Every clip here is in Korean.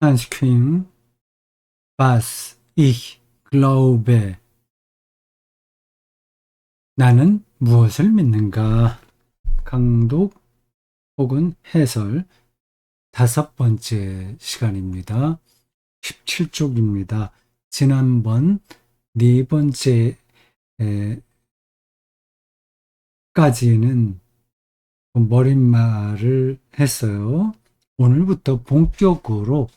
Sunscreen, was ich glaube. 나는 무엇을 믿는가? 강독 혹은 해설 다섯 번째 시간입니다. 17쪽입니다. 지난번 네 번째 까지는 머릿말을 했어요. 오늘부터 본격으로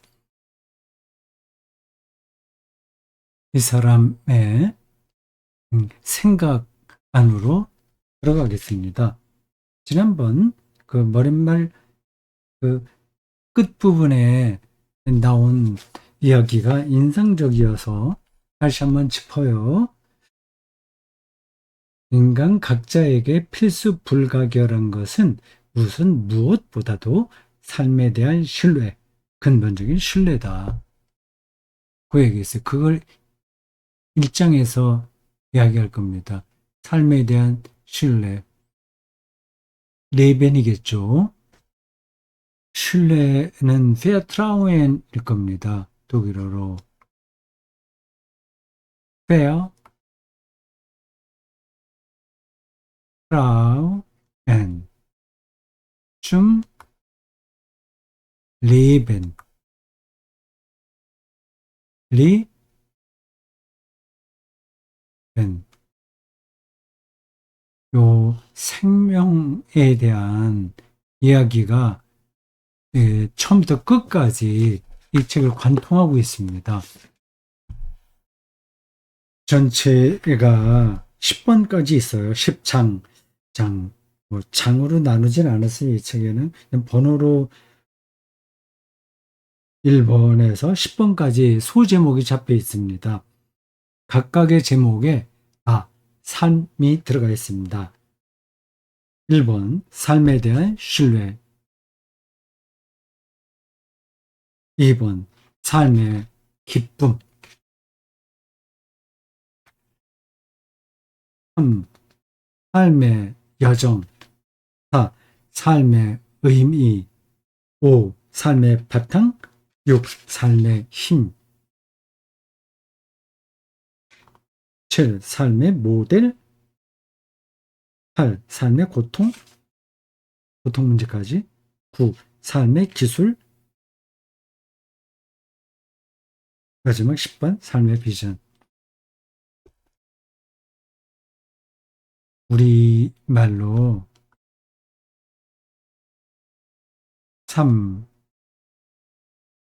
이 사람의 생각 안으로 들어가겠습니다. 지난번 그 머릿말 그 끝부분에 나온 이야기가 인상적이어서 다시 한번 짚어요. 인간 각자에게 필수 불가결한 것은 무엇보다도 삶에 대한 신뢰, 근본적인 신뢰다. 그 얘기했어요. 그걸 1장에서 이야기할 겁니다. 삶에 대한 신뢰. 레벤이겠죠. 신뢰는 페어트라우엔일 겁니다. 독일어로. 페어, 트라우엔, zum Leben. Leben. 요 생명에 대한 이야기가 처음부터 끝까지 이 책을 관통하고 있습니다. 전체가 10번까지 있어요. 10장. 뭐 장으로 나누진 않았어요. 이 책에는 그냥 번호로 1번에서 10번까지 소제목이 잡혀 있습니다. 각각의 제목에 삶이 들어가 있습니다. 1번, 삶에 대한 신뢰. 2번, 삶의 기쁨. 3. 삶의 여정. 4. 삶의 의미. 5. 삶의 바탕. 6. 삶의 힘. 7. 삶의 모델. 8. 삶의 고통 문제까지. 9. 삶의 기술. 마지막 10번, 삶의 비전. 우리말로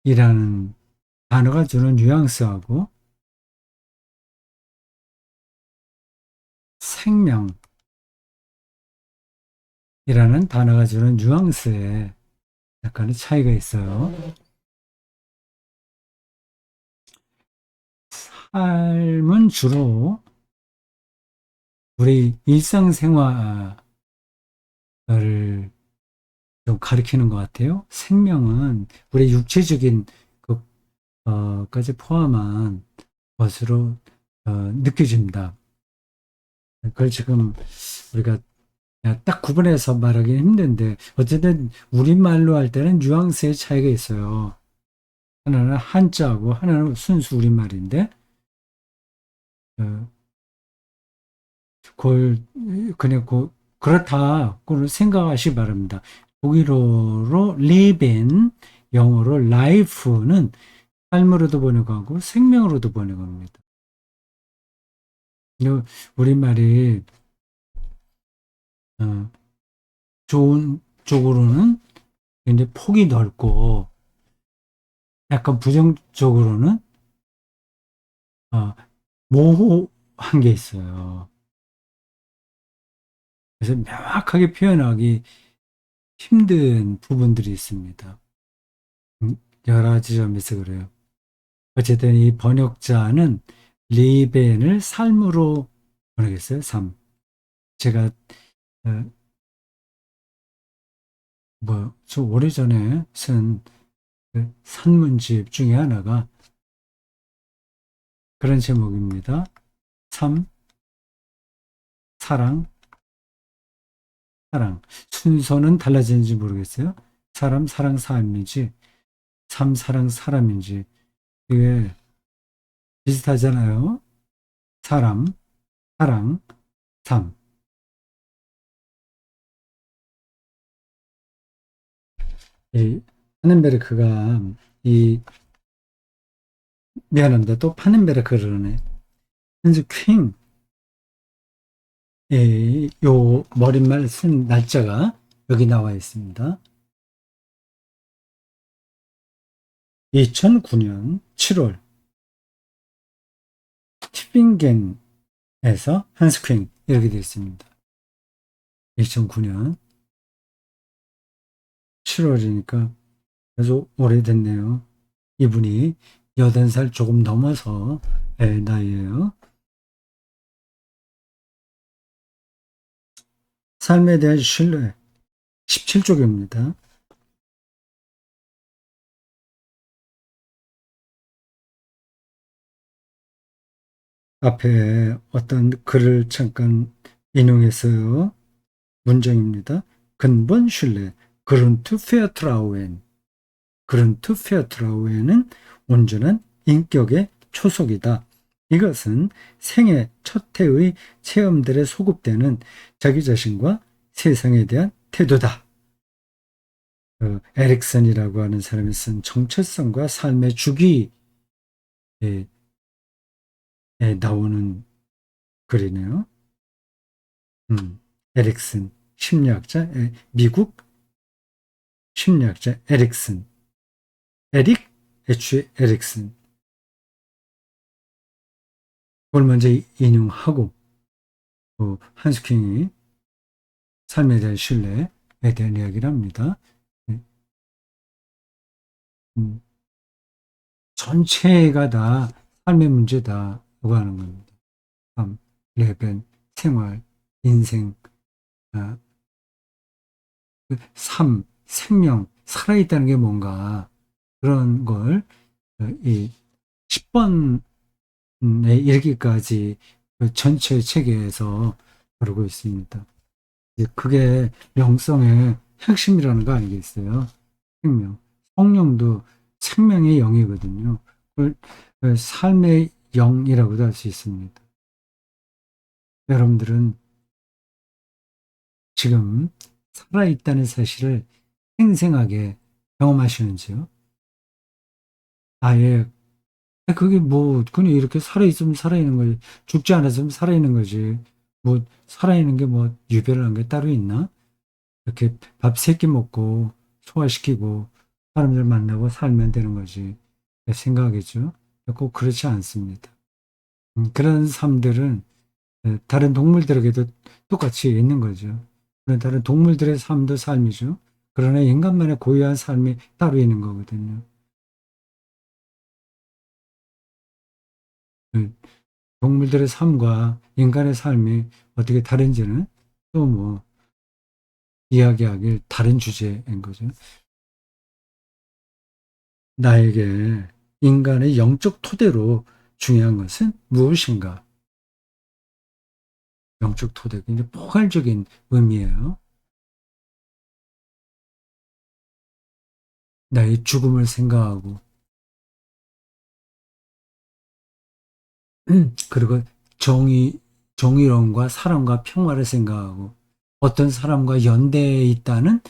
삶이라는 단어가 주는 뉘앙스하고 생명이라는 단어가 주는 뉘앙스에 약간의 차이가 있어요. 삶은 주로 우리 일상생활을 좀 가리키는 것 같아요. 생명은 우리 육체적인 것까지 포함한 것으로 느껴집니다. 그걸 지금 우리가 딱 구분해서 말하기 힘든데 어쨌든 우리말로 할 때는 뉘앙스의 차이가 있어요. 하나는 한자고 하나는 순수 우리말인데 그걸 그냥 그렇다 그걸 생각하시 기 바랍니다. 독일어로 leben, 영어로 life는 삶으로도 번역하고 생명으로도 번역합니다. 우리말이 좋은 쪽으로는 굉장히 폭이 넓고 약간 부정적으로는 모호한 게 있어요. 그래서 명확하게 표현하기 힘든 부분들이 있습니다. 여러 가지 점에서 그래요. 어쨌든 이 번역자는 리벤을 삶으로 번역했어요. 삶. 제가 저 오래전에 쓴 산문집 중에 하나가 그런 제목입니다. 삶, 사랑. 순서는 달라지는지 모르겠어요. 사람, 사랑, 삶이지. 삶, 사랑, 사람인지 이게 비슷하잖아요. 사람, 사랑, 삶. 이 파넨베르크가 이 미안합니다. 또 파넨베르크를 그러네. 현즈 퀸, 요 머릿말 쓴 날짜가 여기 나와 있습니다. 2009년 7월 티빙겐에서 한스 퀸 이렇게 되어 있습니다. 2009년 7월이니까 아주 오래됐네요. 이분이 80살 조금 넘어서 나이에요. 삶에 대한 신뢰 17쪽입니다. 앞에 어떤 글을 잠깐 인용했어요. 문장입니다. 근본 신뢰 그룬트 페어트라우엔 그룬트 페어트라우엔은 온전한 인격의 초석이다. 이것은 생애 첫 해의 체험들에 소급되는 자기 자신과 세상에 대한 태도다. 에릭슨이라고 하는 사람이 쓴 정체성과 삶의 주기에 나오는 글이네요. 에릭슨, 심리학자, 미국 심리학자 에릭슨, 에릭 애초에 에릭슨. 그걸 먼저 인용하고 한스킹이 삶에 대한 신뢰에 대한 이야기를 합니다. 네. 음, 전체가 다 삶의 문제다라고 하는 겁니다. 삶, 레벤, 생활, 인생, 아, 삶, 생명, 살아있다는 게 뭔가 그런 걸 이 10번에 이르기까지 그 전체 체계에서 다루고 있습니다. 그게 영성의 핵심이라는 거 아니겠어요? 생명. 성령도 생명의 영이거든요. 그걸 삶의 영이라고도 할 수 있습니다. 여러분들은 지금 살아있다는 사실을 생생하게 경험하시는지요? 아예 그게 뭐 그냥 이렇게 살아있으면 살아있는 거지. 죽지 않았으면 살아있는 거지. 뭐 살아있는 게 뭐 유별난 게 따로 있나? 이렇게 밥 3끼 먹고 소화시키고 사람들 만나고 살면 되는 거지. 생각이죠. 꼭 그렇지 않습니다. 그런 삶들은 다른 동물들에게도 똑같이 있는 거죠. 그런 다른 동물들의 삶도 삶이죠. 그러나 인간만의 고유한 삶이 따로 있는 거거든요. 그 동물들의 삶과 인간의 삶이 어떻게 다른지는 또 뭐 이야기하길 다른 주제인 거죠. 나에게 인간의 영적 토대로 중요한 것은 무엇인가? 영적 토대, 굉장히 포괄적인 의미예요. 나의 죽음을 생각하고, 그리고 정의, 정의로움과 사랑과 평화를 생각하고, 어떤 사람과 연대해 있다는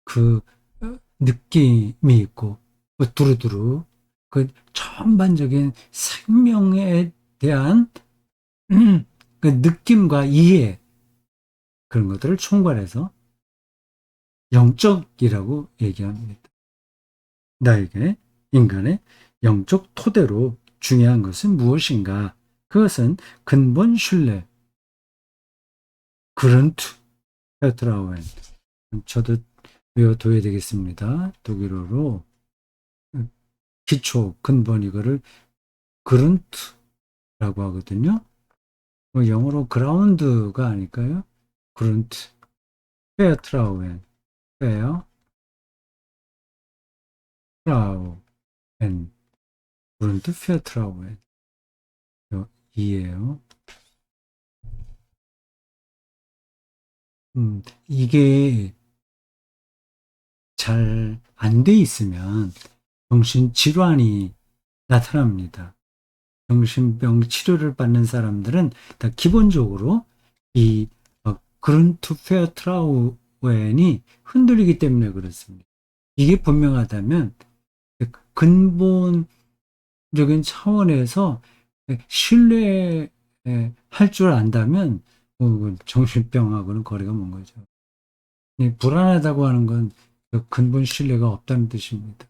그 느낌이 있고, 그 두루두루, 그 전반적인 생명에 대한 그 느낌과 이해, 그런 것들을 총괄해서 영적이라고 얘기합니다. 나에게 인간의 영적 토대로 중요한 것은 무엇인가? 그것은 근본 신뢰, 그른트, 페트라우엔. 저도 외워둬야 되겠습니다. 독일어로 기초, 근본 이거를 그른트라고 하거든요. 뭐 영어로 그라운드가 아닐까요? 그룬트, 페어트라우엔, 페어, 트라우엔, 그룬트, 페어트라우엔. 이에요. 이게 잘 안 돼 있으면 정신질환이 나타납니다. 정신병 치료를 받는 사람들은 다 기본적으로 이 그룬트 페어트라우엔이 흔들리기 때문에 그렇습니다. 이게 분명하다면 근본적인 차원에서 신뢰할 줄 안다면 정신병하고는 거리가 먼 거죠. 불안하다고 하는 건 근본 신뢰가 없다는 뜻입니다.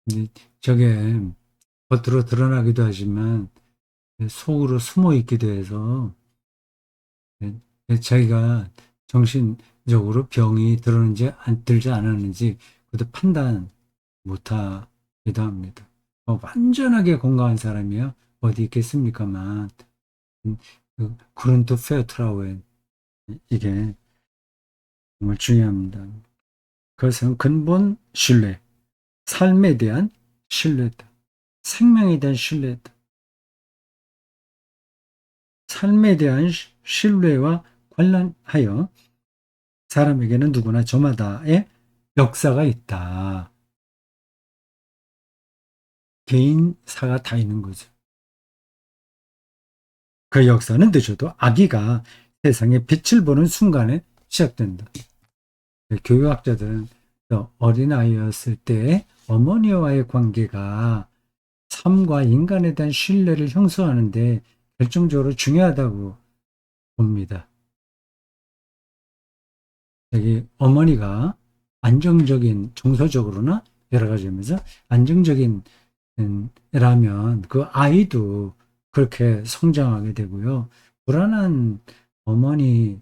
근데 저게 겉으로 드러나기도 하지만 속으로 숨어 있기도 해서 자기가 정신적으로 병이 들지 않았는지 그것도 판단 못하기도 합니다. 완전하게 건강한 사람이야 어디 있겠습니까만 그런트 페어트라우엔 이게 정말 중요합니다. 그것은 근본 신뢰, 삶에 대한 신뢰다. 생명에 대한 신뢰다. 삶에 대한 신뢰와 관련하여 사람에게는 누구나 저마다의 역사가 있다. 개인사가 다 있는 거죠. 그 역사는 늦어도 아기가 세상에 빛을 보는 순간에 시작된다. 교육학자들은 어린아이였을 때 어머니와의 관계가 삶과 인간에 대한 신뢰를 형성하는데 결정적으로 중요하다고 봅니다. 여기 어머니가 안정적인 정서적으로나 여러 가지 면에서 안정적인 라면 그 아이도 그렇게 성장하게 되고요. 불안한 어머니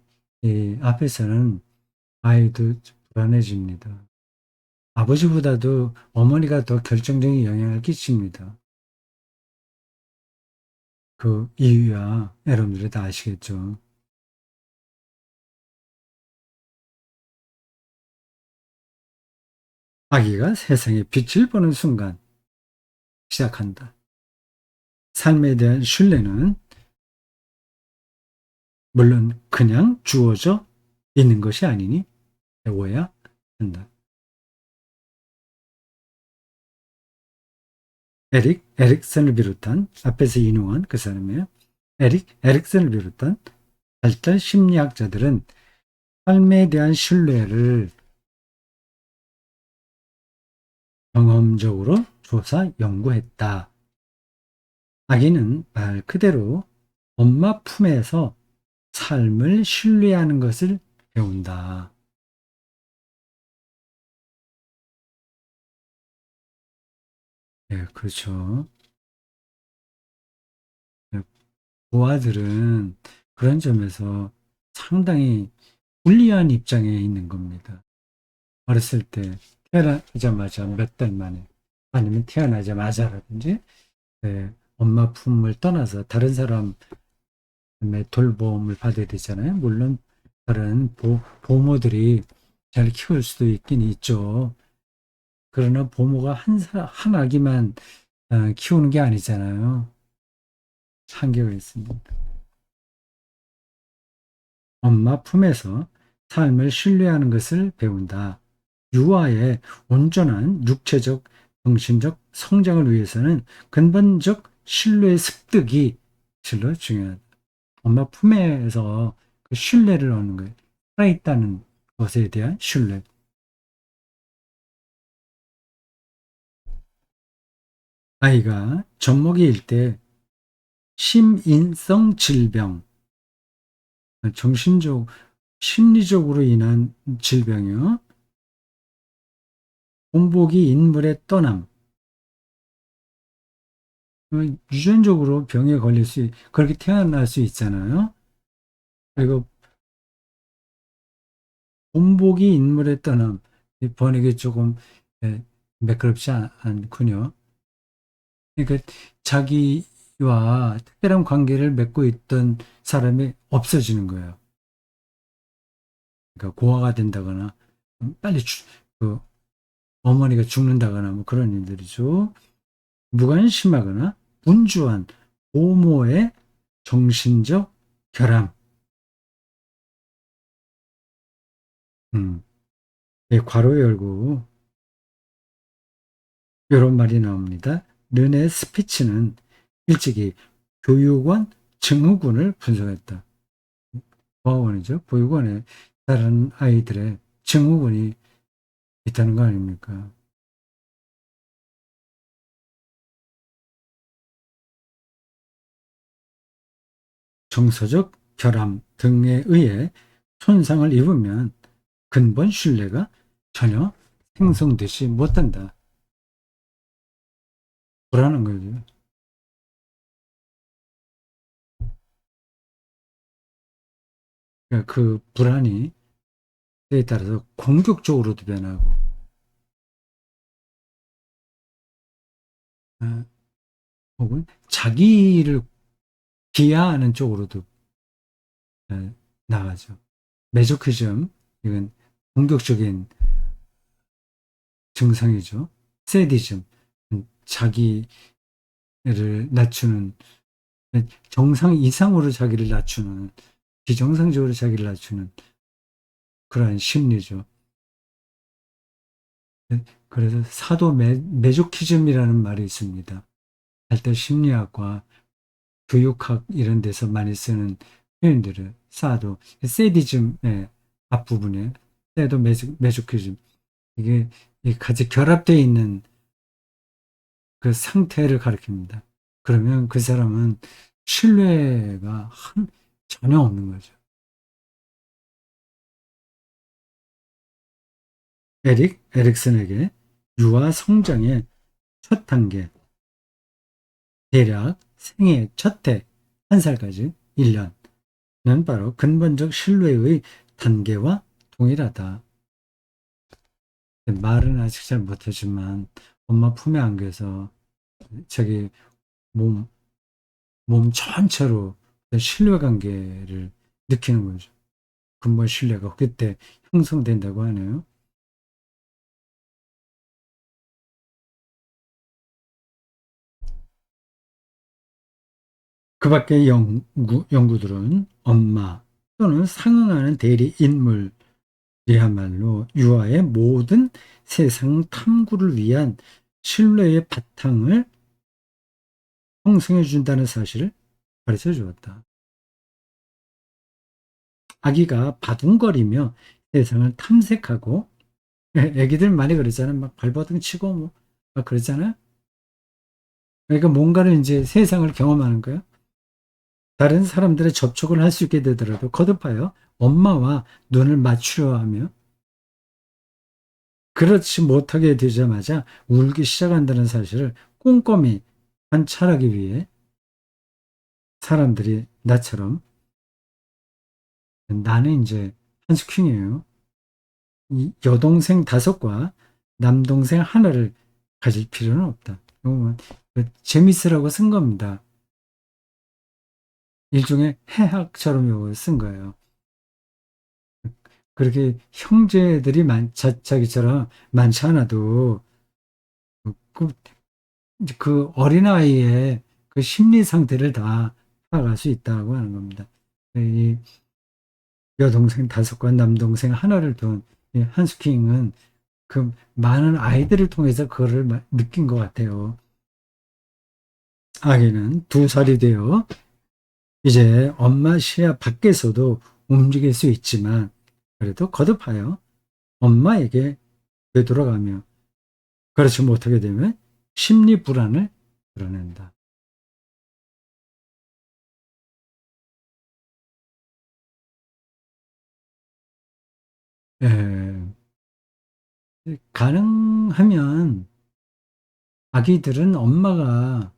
앞에서는 아이도 불안해집니다. 아버지보다도 어머니가 더 결정적인 영향을 끼칩니다. 그 이유야 여러분들이 다 아시겠죠. 아기가 세상에 빛을 보는 순간 시작한다. 삶에 대한 신뢰는 물론 그냥 주어져 있는 것이 아니니 배워야 한다. 에릭슨을 비롯한 앞에서 인용한 그 사람이에요. 에릭슨을 비롯한 발달 심리학자들은 삶에 대한 신뢰를 경험적으로 조사 연구했다. 아기는 말 그대로 엄마 품에서 삶을 신뢰하는 것을 배운다. 네, 그렇죠. 부하들은 그런 점에서 상당히 불리한 입장에 있는 겁니다. 어렸을 때 태어나자마자 몇 달 만에 아니면 태어나자마자라든지 엄마 품을 떠나서 다른 사람의 돌봄을 받아야 되잖아요. 물론 다른 보모들이 잘 키울 수도 있긴 있죠. 그러나 보모가 한 아기만 키우는 게 아니잖아요. 한계가 있습니다. 엄마 품에서 삶을 신뢰하는 것을 배운다. 유아의 온전한 육체적, 정신적 성장을 위해서는 근본적 신뢰의 습득이 실로 중요하다. 엄마 품에서 그 신뢰를 얻는 거예요. 살아있다는 것에 대한 신뢰. 아이가 젖먹이일 때 심인성 질병, 정신적, 심리적으로 인한 질병이요. 본보기 인물의 떠남, 유전적으로 병에 그렇게 태어날 수 있잖아요. 그리고 본보기 인물의 떠남, 이 번역이 조금 예, 매끄럽지 않군요. 그러니까 자기와 특별한 관계를 맺고 있던 사람이 없어지는 거예요. 그러니까 고아가 된다거나 빨리 그 어머니가 죽는다거나 뭐 그런 일들이죠. 무관심하거나 분주한 보모의 정신적 결함. 음. 예, 괄호 열고 이런 말이 나옵니다. 르네 스피치는 일찍이 교육원 증후군을 분석했다. 보호원이죠. 보육원에 다른 아이들의 증후군이 있다는 거 아닙니까? 정서적 결함 등에 의해 손상을 입으면 근본 신뢰가 전혀 형성되지 못한다. 불안한 거죠. 그러니까 그 불안이 때에 따라서 공격적으로도 변하고, 아, 혹은 자기를 비하하는 쪽으로도 나가죠. 메조크즘, 이건 공격적인 증상이죠. 세디즘, 자기를 낮추는, 정상 이상으로 자기를 낮추는, 비정상적으로 자기를 낮추는 그러한 심리죠. 그래서 사도 메조키즘이라는 말이 있습니다. 발달 심리학과 교육학 이런 데서 많이 쓰는 표현들을 사도, 세디즘의 앞부분에 세도 메조키즘, 이게 같이 결합되어 있는 그 상태를 가리킵니다. 그러면 그 사람은 신뢰가 전혀 없는 거죠. 에릭슨에게 유아 성장의 첫 단계, 대략 생애 첫 해, 한 살까지 1년은 바로 근본적 신뢰의 단계와 동일하다. 말은 아직 잘 못하지만 엄마 품에 안겨서 자기 몸, 몸 전체로 신뢰관계를 느끼는 거죠. 근본 신뢰가 그때 형성된다고 하네요. 그 밖에 연구들은 엄마 또는 상응하는 대리 인물이야말로 유아의 모든 세상 탐구를 위한 신뢰의 바탕을 형성해 준다는 사실을 가르쳐 주었다. 아기가 바둥거리며 세상을 탐색하고, 애기들 많이 그러잖아요. 막 발버둥 치고 막 그러잖아요. 그러니까 뭔가를 이제 세상을 경험하는 거예요. 다른 사람들의 접촉을 할 수 있게 되더라도 거듭하여 엄마와 눈을 맞추려 하며 그렇지 못하게 되자마자 울기 시작한다는 사실을 꼼꼼히 관찰하기 위해 사람들이 나처럼, 나는 이제 한스퀸이에요. 이 여동생 다섯과 남동생 하나를 가질 필요는 없다. 이건 재밌으라고 쓴 겁니다. 일종의 해학처럼 이걸 쓴 거예요. 그렇게 형제들이 자기처럼 많지 않아도 그, 그 어린아이의 그 심리 상태를 다 파악할 수 있다고 하는 겁니다. 이 여동생 다섯과 남동생 하나를 둔 한스킹은 그 많은 아이들을 통해서 그거를 느낀 것 같아요. 아기는 2살이 되어 이제 엄마 시야 밖에서도 움직일 수 있지만 그래도 거듭하여 엄마에게 되돌아가며 그렇지 못하게 되면 심리 불안을 드러낸다. 예, 가능하면 아기들은 엄마가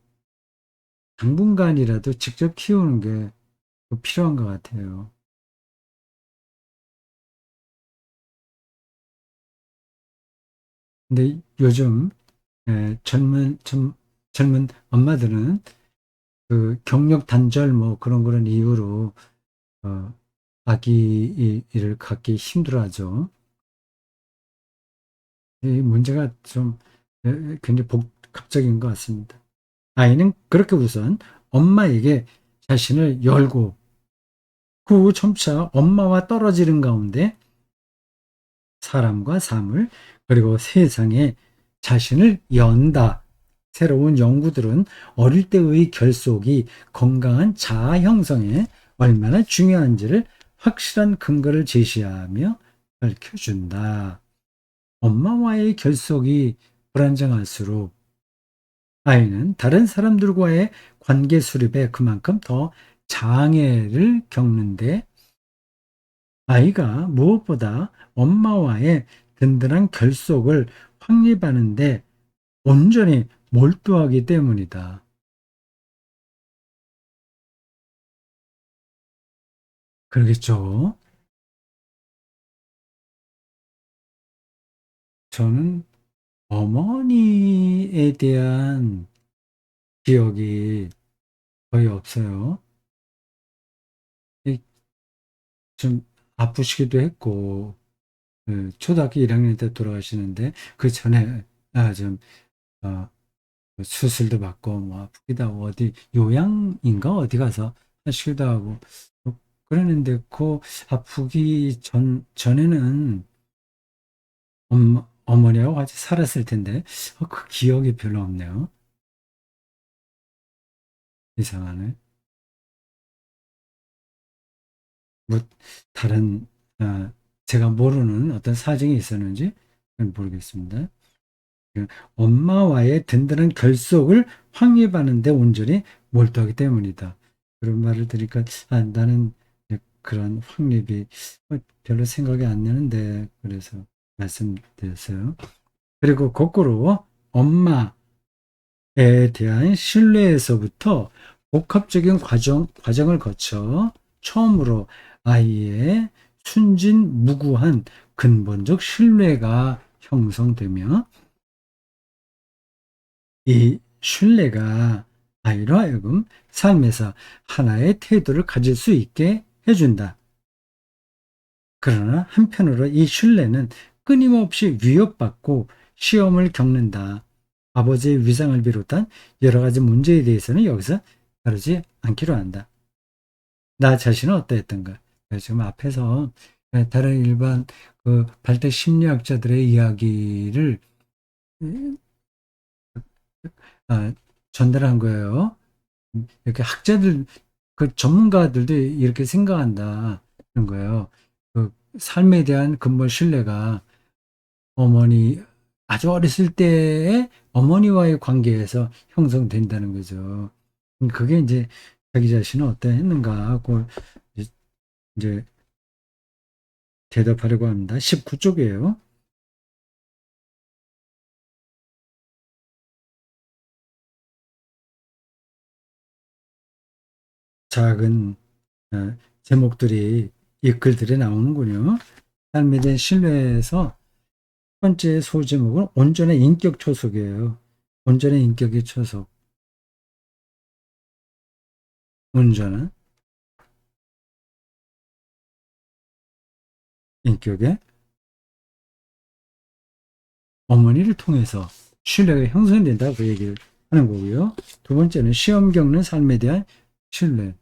당분간이라도 직접 키우는 게 필요한 것 같아요. 근데 요즘 젊은 엄마들은 그 경력 단절 뭐 그런 이유로 어, 아기를 갖기 힘들어하죠. 이 문제가 좀 굉장히 복합적인 것 같습니다. 아이는 그렇게 우선 엄마에게 자신을 열고 그 후 점차 엄마와 떨어지는 가운데 사람과 사물, 그리고 세상에 자신을 연다. 새로운 연구들은 어릴 때의 결속이 건강한 자아 형성에 얼마나 중요한지를 확실한 근거를 제시하며 밝혀준다. 엄마와의 결속이 불안정할수록 아이는 다른 사람들과의 관계 수립에 그만큼 더 장애를 겪는데, 아이가 무엇보다 엄마와의 든든한 결속을 확립하는데 온전히 몰두하기 때문이다. 그러겠죠? 저는 어머니에 대한 기억이 거의 없어요. 좀 아프시기도 했고, 초등학교 1학년 때 돌아가시는데, 그 전에, 좀, 어, 수술도 받고, 뭐, 아프기도 하고, 어디, 요양인가? 어디 가서 하시기도 하고, 그러는데, 그 아프기 전에는 어머니하고 같이 살았을 텐데, 그 기억이 별로 없네요. 이상하네. 뭐, 다른, 어, 제가 모르는 어떤 사정이 있었는지 모르겠습니다. 그 엄마와의 든든한 결속을 확립하는 데 온전히 몰두하기 때문이다. 그런 말을 들으니까, 나는 그런 확립이 별로 생각이 안 나는데, 그래서 말씀드렸어요. 그리고 거꾸로 엄마에 대한 신뢰에서부터 복합적인 과정을 거쳐 처음으로 아이의 순진무구한 근본적 신뢰가 형성되며, 이 신뢰가 아이로 하여금 삶에서 하나의 태도를 가질 수 있게 해준다. 그러나 한편으로 이 신뢰는 끊임없이 위협받고 시험을 겪는다. 아버지의 위상을 비롯한 여러 가지 문제에 대해서는 여기서 다루지 않기로 한다. 나 자신은 어떠했던가? 지금 앞에서 다른 일반 그 발달 심리학자들의 이야기를 아, 전달한 거예요. 이렇게 학자들, 그 전문가들도 이렇게 생각한다. 그런 거예요. 그 삶에 대한 근본 신뢰가 어머니, 아주 어렸을 때의 어머니와의 관계에서 형성된다는 거죠. 그게 이제 자기 자신은 어떠했는가 하고 이제 대답하려고 합니다. 19쪽이에요. 작은 제목들이 이 글들에 나오는군요. 삶에 대한 신뢰에서 첫 번째 소제목은 온전한 인격 초속이에요. 온전한 인격의 초속. 온전한 인격의 어머니를 통해서 신뢰가 형성된다고 얘기를 하는 거고요. 두 번째는 시험 겪는 삶에 대한 신뢰.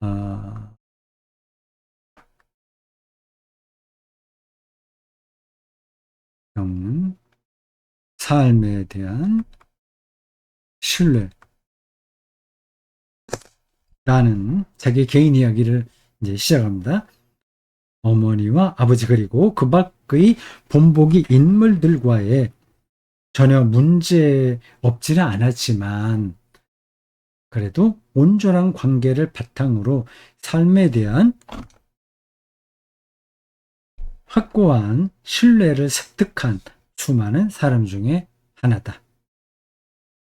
아, 겪는 삶에 대한 신뢰라는 자기 개인 이야기를 이제 시작합니다. 어머니와 아버지 그리고 그 밖의 본보기 인물들과의 전혀 문제 없지는 않았지만 그래도 온전한 관계를 바탕으로 삶에 대한 확고한 신뢰를 습득한 수많은 사람 중에 하나다.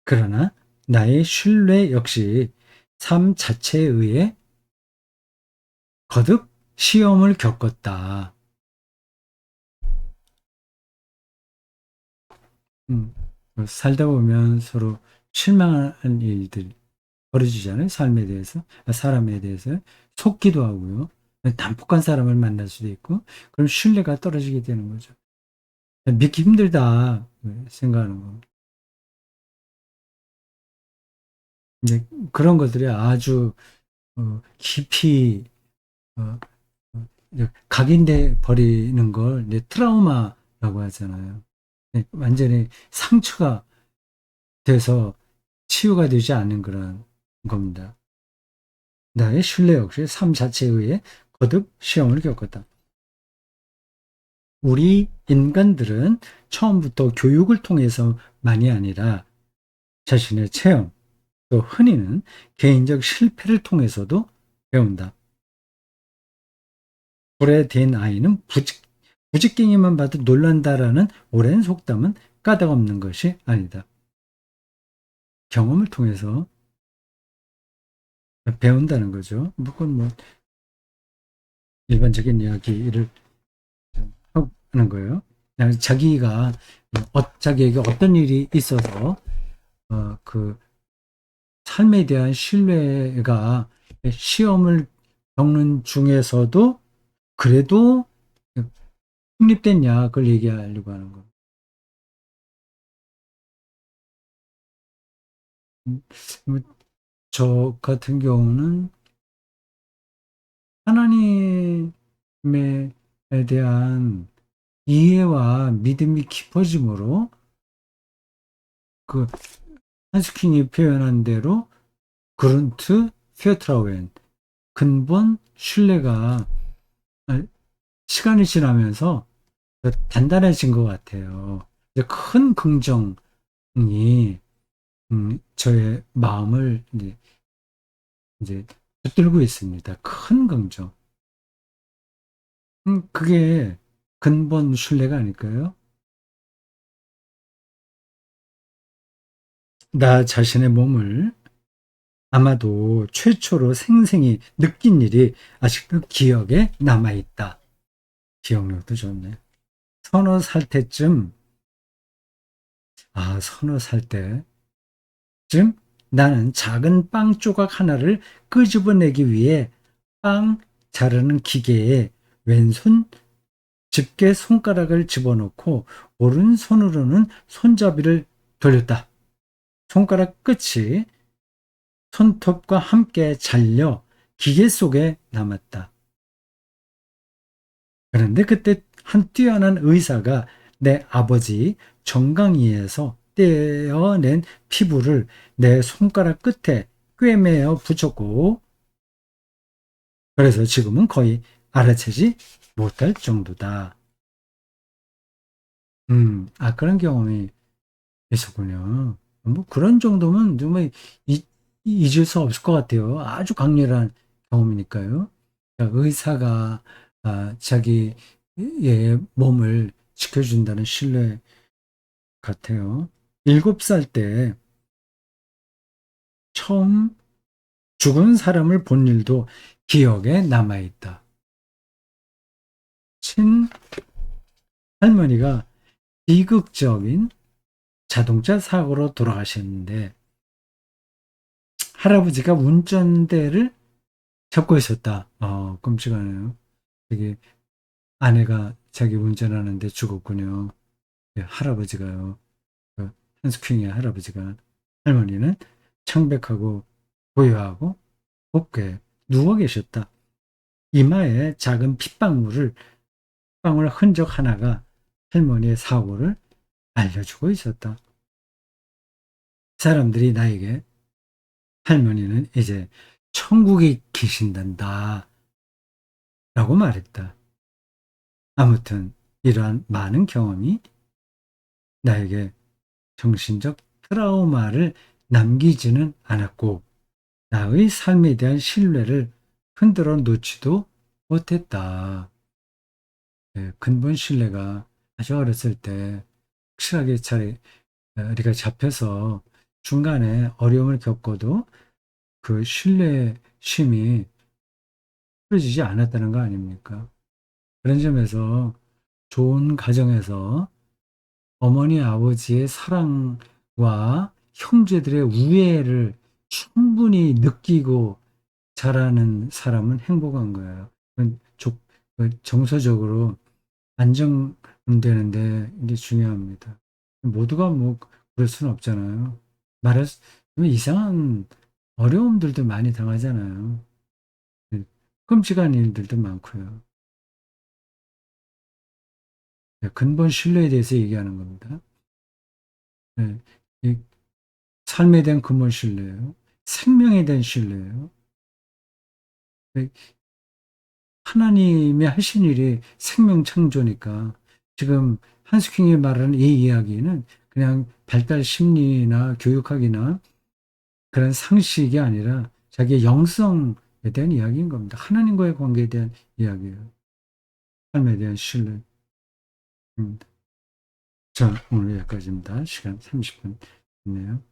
그러나 나의 신뢰 역시 삶 자체에 의해 거듭 시험을 겪었다. 음, 살다 보면 서로 실망한 일들 벌어지잖아요. 삶에 대해서, 사람에 대해서 속기도 하고요. 난폭한 사람을 만날 수도 있고, 그럼 신뢰가 떨어지게 되는 거죠. 믿기 힘들다 생각하는 겁니다. 이제 그런 것들이 아주 깊이 어, 각인돼 버리는 걸 이제 트라우마라고 하잖아요. 네, 완전히 상처가 돼서 치유가 되지 않는 그런 겁니다. 나의 신뢰 역시 삶 자체에 의해 거듭 시험을 겪었다. 우리 인간들은 처음부터 교육을 통해서만이 아니라 자신의 체험, 또 흔히는 개인적 실패를 통해서도 배운다. 불에 댄 아이는 부직갱이만 봐도 놀란다라는 오랜 속담은 까닭없는 것이 아니다. 경험을 통해서 배운다는 거죠. 그건 뭐 일반적인 이야기를 하는 거예요. 그냥 자기가 자기에게 어떤 일이 있어서 그 삶에 대한 신뢰가 시험을 겪는 중에서도 그래도 확립된 약을 얘기하려고 하는 거. 뭐 저 같은 경우는 하나님에 대한 이해와 믿음이 깊어짐으로 그 한스킹이 표현한 대로 그룬트 페트라우엔 근본 신뢰가 시간이 지나면서 단단해진 것 같아요. 큰 긍정이 저의 마음을 이제 붙들고 있습니다. 큰 긍정. 그게 근본 신뢰가 아닐까요? 나 자신의 몸을 아마도 최초로 생생히 느낀 일이 아직도 기억에 남아있다. 기억력도 좋네. 서너 살 때쯤, 서너 살 때쯤 나는 작은 빵 조각 하나를 끄집어내기 위해 빵 자르는 기계에 왼손 집게 손가락을 집어넣고 오른손으로는 손잡이를 돌렸다. 손가락 끝이 손톱과 함께 잘려 기계 속에 남았다. 그런데 그때 한 뛰어난 의사가 내 아버지 정강이에서 떼어낸 피부를 내 손가락 끝에 꿰매어 붙였고, 그래서 지금은 거의 알아채지 못할 정도다. 그런 경험이 있었군요. 뭐 그런 정도면 정말 잊을 수 없을 것 같아요. 아주 강렬한 경험이니까요. 그러니까 의사가 자기의 몸을 지켜준다는 신뢰 같아요. 7살 때 처음 죽은 사람을 본 일도 기억에 남아있다. 친할머니가 비극적인 자동차 사고로 돌아가셨는데 할아버지가 운전대를 잡고 있었다. 끔찍하네요. 되게 아내가 자기 운전하는데 죽었군요. 예, 할아버지가요. 그 한스킹의 할아버지가 할머니는 창백하고 고요하고 곱게 누워 계셨다. 이마에 작은 방울 흔적 하나가 할머니의 사고를 알려주고 있었다. 사람들이 나에게 할머니는 이제 천국에 계신단다 라고 말했다. 아무튼 이러한 많은 경험이 나에게 정신적 트라우마를 남기지는 않았고 나의 삶에 대한 신뢰를 흔들어 놓지도 못했다. 근본 신뢰가 아주 어렸을 때 확실하게 잘 우리가 잡혀서 중간에 어려움을 겪어도 그 신뢰심이 풀어지지 않았다는 거 아닙니까? 그런 점에서 좋은 가정에서 어머니 아버지의 사랑과 형제들의 우애를 충분히 느끼고 자라는 사람은 행복한 거예요. 정서적으로 안정되는데 이게 중요합니다. 모두가 뭐 그럴 수는 없잖아요. 말하면 이상한 어려움들도 많이 당하잖아요. 끔찍한 일들도 많고요. 근본 신뢰에 대해서 얘기하는 겁니다. 네, 이 삶에 대한 근본 신뢰예요. 생명에 대한 신뢰예요. 네, 하나님이 하신 일이 생명 창조니까 지금 한스킹이 말하는 이 이야기는 그냥 발달 심리나 교육학이나 그런 상식이 아니라 자기의 영성에 대한 이야기인 겁니다. 하나님과의 관계에 대한 이야기예요. 삶에 대한 신뢰입니다. 자, 오늘 여기까지입니다. 시간 30분 있네요.